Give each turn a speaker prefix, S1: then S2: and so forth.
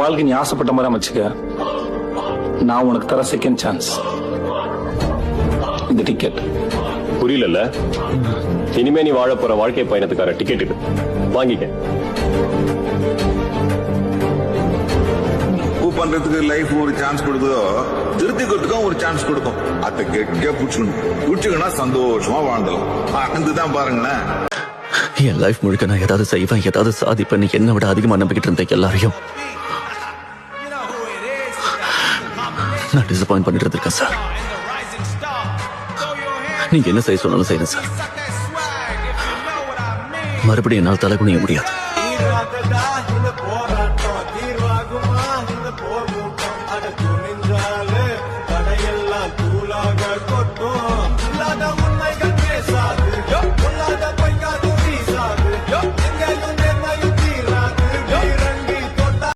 S1: உன் வாழ்க்கை நீ ஆசைப்பட்ட மாதிரி அமைச்சுக்க. நான் உனக்கு தர செகண்ட் சான்ஸ். இந்த டிக்கெட்.
S2: புரியல. இனிமே நீ வாழ போற வாழ்க்கை பயணத்துக்கான டிக்கெட் இது. வாங்கிக்க.
S3: பண்றதுக்கு லைஃப் ஒரு சான்ஸ் கொடுக்குதோ, திருத்திக்கிறதுக்கும் ஒரு சான்ஸ் கொடுக்கும். அதை கெட்டியா புடிச்சுக்கணும். சந்தோஷமா வாழ்ந்தலாம். அதுதான் பாருங்களேன்.
S4: என் லைஃப் முழுக்க நான் ஏதாவது செய்வேன், ஏதாவது சாதிப்பேன், என்னை விட அதிகமா நம்பிக்கிட்டு இருந்த எல்லாரையும் நான் டிசப்பாயிண்ட் பண்ணிட்டு இருக்கேன் சார். நீங்க என்ன செய்ய சொன்னாலும் செய்யணும் சார். மறுபடியும் என்னால் தலை குனிய முடியாது.